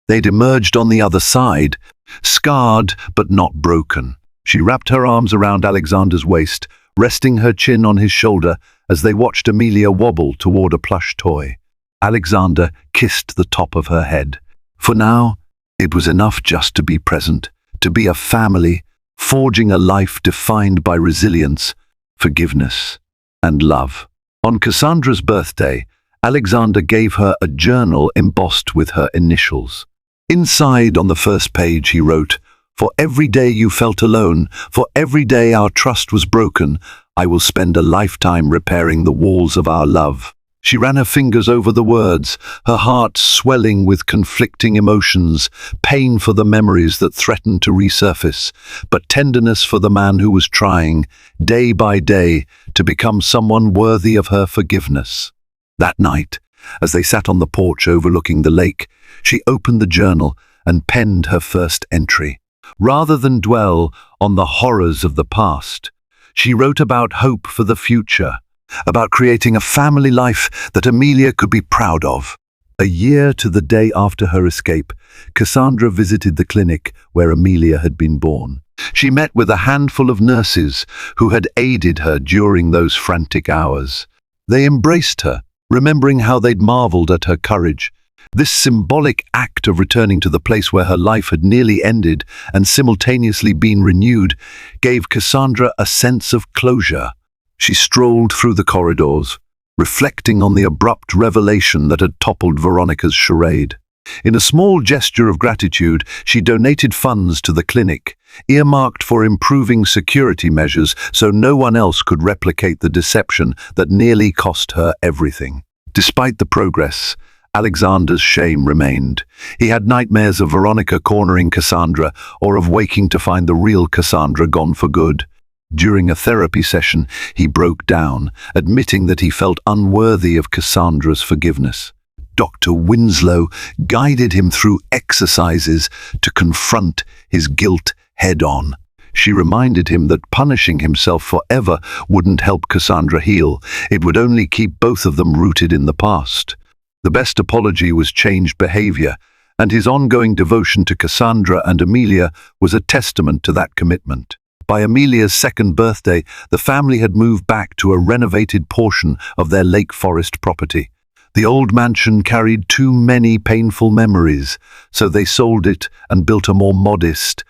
they'd emerged on the other side, scarred but not broken. She wrapped her arms around Alexander's waist, resting her chin on his shoulder as they watched Amelia wobble toward a plush toy. Alexander kissed the top of her head. For now, it was enough just to be present, to be a family, forging a life defined by resilience, forgiveness, and love. On Cassandra's birthday, Alexander gave her a journal embossed with her initials. Inside, on the first page, he wrote, "For every day you felt alone, for every day our trust was broken, I will spend a lifetime repairing the walls of our love." She ran her fingers over the words, her heart swelling with conflicting emotions, pain for the memories that threatened to resurface, but tenderness for the man who was trying, day by day, to become someone worthy of her forgiveness. That night, as they sat on the porch overlooking the lake, she opened the journal and penned her first entry. Rather than dwell on the horrors of the past, she wrote about hope for the future, about creating a family life that Amelia could be proud of. A year to the day after her escape, Cassandra visited the clinic where Amelia had been born. She met with a handful of nurses who had aided her during those frantic hours. They embraced her, remembering how they'd marveled at her courage. This symbolic act of returning to the place where her life had nearly ended and simultaneously been renewed gave Cassandra a sense of closure. She strolled through the corridors, reflecting on the abrupt revelation that had toppled Veronica's charade. In a small gesture of gratitude, she donated funds to the clinic, earmarked for improving security measures so no one else could replicate the deception that nearly cost her everything. Despite the progress, Alexander's shame remained. He had nightmares of Veronica cornering Cassandra or of waking to find the real Cassandra gone for good. During a therapy session, he broke down, admitting that he felt unworthy of Cassandra's forgiveness. Dr. Winslow guided him through exercises to confront his guilt head-on. She reminded him that punishing himself forever wouldn't help Cassandra heal. It would only keep both of them rooted in the past. The best apology was changed behavior, and his ongoing devotion to Cassandra and Amelia was a testament to that commitment. By Amelia's second birthday, the family had moved back to a renovated portion of their Lake Forest property. The old mansion carried too many painful memories, so they sold it and built a more modest,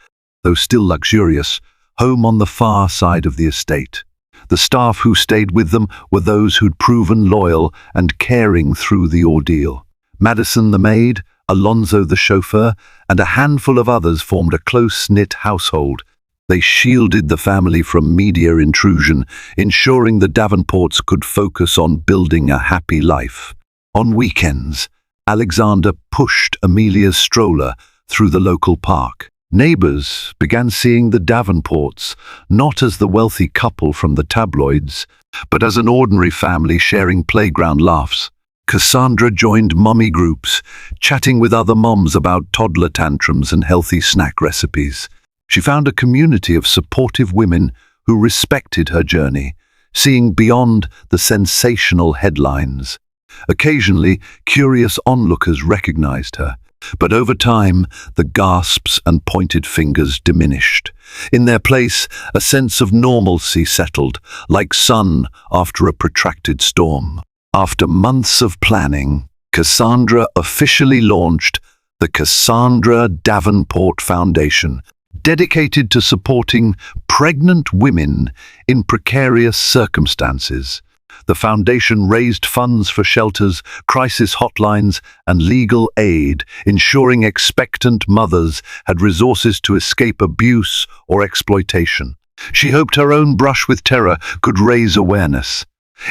though still luxurious, home on the far side of the estate. The staff who stayed with them were those who'd proven loyal and caring through the ordeal. Madison the maid, Alonzo the chauffeur, and a handful of others formed a close-knit household. They shielded the family from media intrusion, ensuring the Davenports could focus on building a happy life. On weekends, Alexander pushed Amelia's stroller through the local park. Neighbors began seeing the Davenports not as the wealthy couple from the tabloids, but as an ordinary family sharing playground laughs. Cassandra joined mommy groups, chatting with other moms about toddler tantrums and healthy snack recipes. She found a community of supportive women who respected her journey, seeing beyond the sensational headlines. Occasionally, curious onlookers recognized her, but over time, the gasps and pointed fingers diminished. In their place, a sense of normalcy settled, like sun after a protracted storm. After months of planning, Cassandra officially launched the Cassandra Davenport Foundation, dedicated to supporting pregnant women in precarious circumstances. The foundation raised funds for shelters, crisis hotlines, and legal aid, ensuring expectant mothers had resources to escape abuse or exploitation. She hoped her own brush with terror could raise awareness.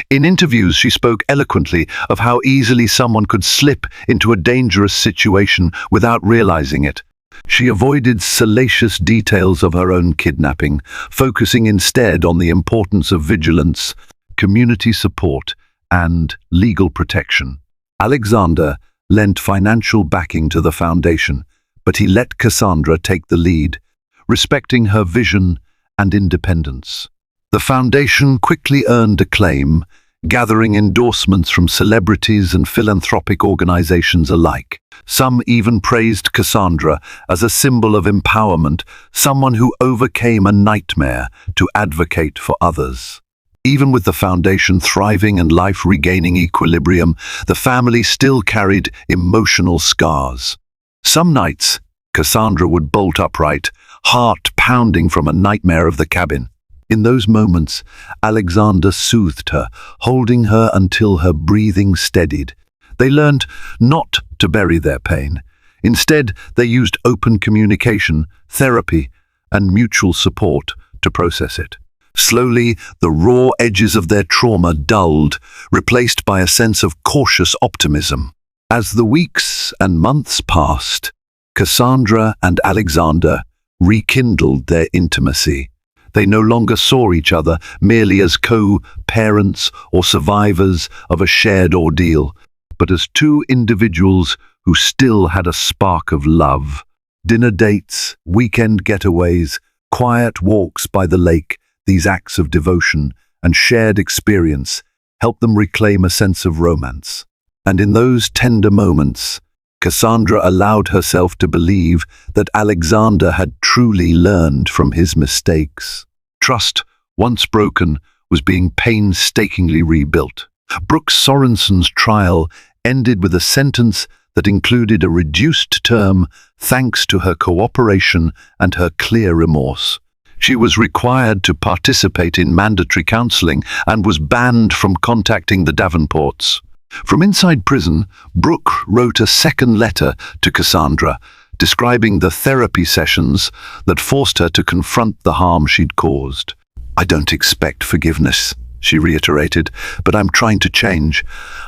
In interviews, she spoke eloquently of how easily someone could slip into a dangerous situation without realizing it. She avoided salacious details of her own kidnapping, focusing instead on the importance of vigilance, community support, and legal protection. Alexander lent financial backing to the foundation, but he let Cassandra take the lead, respecting her vision and independence. The foundation quickly earned acclaim, gathering endorsements from celebrities and philanthropic organizations alike. Some even praised Cassandra as a symbol of empowerment, someone who overcame a nightmare to advocate for others. Even with the foundation thriving and life regaining equilibrium, the family still carried emotional scars. Some nights, Cassandra would bolt upright, heart pounding from a nightmare of the cabin. In those moments, Alexander soothed her, holding her until her breathing steadied. They learned not to bury their pain. Instead, they used open communication, therapy, and mutual support to process it. Slowly, the raw edges of their trauma dulled, replaced by a sense of cautious optimism. As the weeks and months passed, Cassandra and Alexander rekindled their intimacy. They no longer saw each other merely as co-parents or survivors of a shared ordeal, but as two individuals who still had a spark of love. Dinner dates, weekend getaways, quiet walks by the lake, these acts of devotion and shared experience helped them reclaim a sense of romance. And in those tender moments, Cassandra allowed herself to believe that Alexander had truly learned from his mistakes. Trust, once broken, was being painstakingly rebuilt. Brooke Sorensen's trial ended with a sentence that included a reduced term thanks to her cooperation and her clear remorse. She was required to participate in mandatory counseling and was banned from contacting the Davenports. From inside prison, Brooke wrote a second letter to Cassandra, describing the therapy sessions that forced her to confront the harm she'd caused. "I don't expect forgiveness," she reiterated, "but I'm trying to change.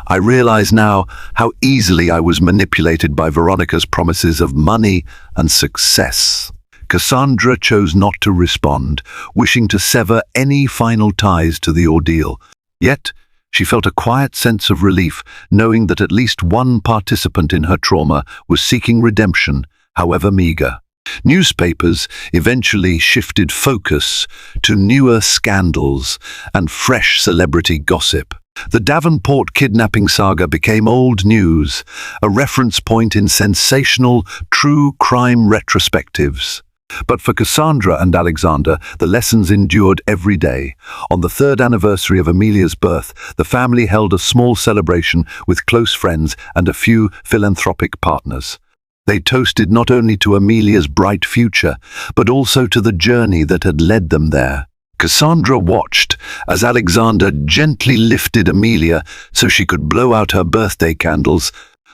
I realize now how easily I was manipulated by Veronica's promises of money and success." Cassandra chose not to respond, wishing to sever any final ties to the ordeal. Yet, she felt a quiet sense of relief, knowing that at least one participant in her trauma was seeking redemption, however meager. Newspapers eventually shifted focus to newer scandals and fresh celebrity gossip. The Davenport kidnapping saga became old news, a reference point in sensational, true crime retrospectives. But for Cassandra and Alexander, the lessons endured every day. On the third anniversary of Amelia's birth, the family held a small celebration with close friends and a few philanthropic partners. They toasted not only to Amelia's bright future, but also to the journey that had led them there. Cassandra watched as Alexander gently lifted Amelia so she could blow out her birthday candles,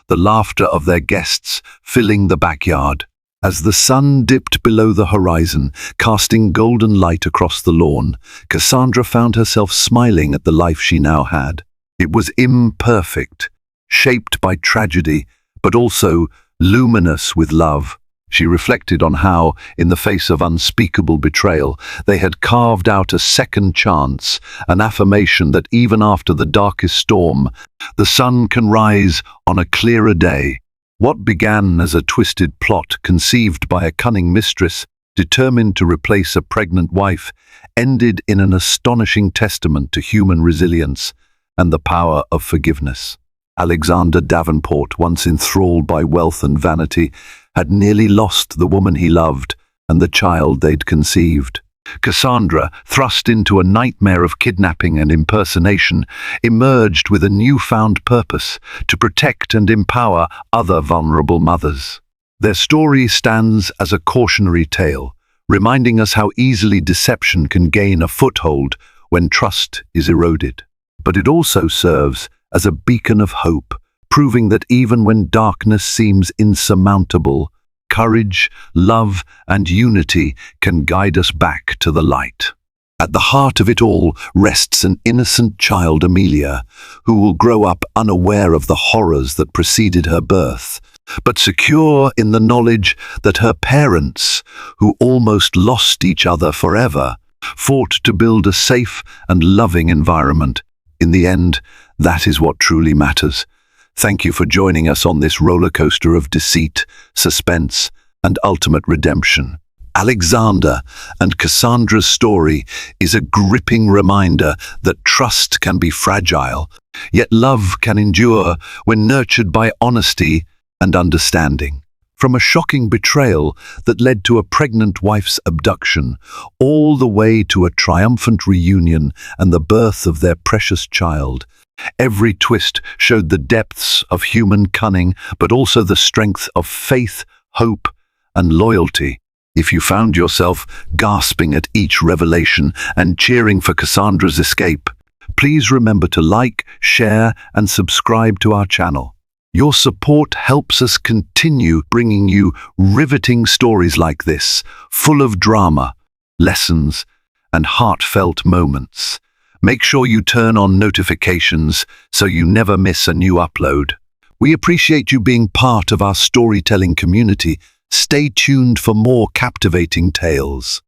the laughter of their guests filling the backyard. As the sun dipped below the horizon, casting golden light across the lawn, Cassandra found herself smiling at the life she now had. It was imperfect, shaped by tragedy, but also luminous with love. She reflected on how, in the face of unspeakable betrayal, they had carved out a second chance, an affirmation that even after the darkest storm, the sun can rise on a clearer day. What began as a twisted plot conceived by a cunning mistress, determined to replace a pregnant wife, ended in an astonishing testament to human resilience and the power of forgiveness. Alexander Davenport, once enthralled by wealth and vanity, had nearly lost the woman he loved and the child they'd conceived. Cassandra, thrust into a nightmare of kidnapping and impersonation, emerged with a newfound purpose to protect and empower other vulnerable mothers. Their story stands as a cautionary tale, reminding us how easily deception can gain a foothold when trust is eroded. But it also serves as a beacon of hope, proving that even when darkness seems insurmountable, courage, love, and unity can guide us back to the light. At the heart of it all rests an innocent child, Amelia, who will grow up unaware of the horrors that preceded her birth, but secure in the knowledge that her parents, who almost lost each other forever, fought to build a safe and loving environment. In the end, that is what truly matters. Thank you for joining us on this roller coaster of deceit, suspense, and ultimate redemption. Alexander and Cassandra's story is a gripping reminder that trust can be fragile, yet love can endure when nurtured by honesty and understanding. From a shocking betrayal that led to a pregnant wife's abduction, all the way to a triumphant reunion and the birth of their precious child, every twist showed the depths of human cunning, but also the strength of faith, hope, and loyalty. If you found yourself gasping at each revelation and cheering for Cassandra's escape, please remember to like, share, and subscribe to our channel. Your support helps us continue bringing you riveting stories like this, full of drama, lessons, and heartfelt moments. Make sure you turn on notifications so you never miss a new upload. We appreciate you being part of our storytelling community. Stay tuned for more captivating tales.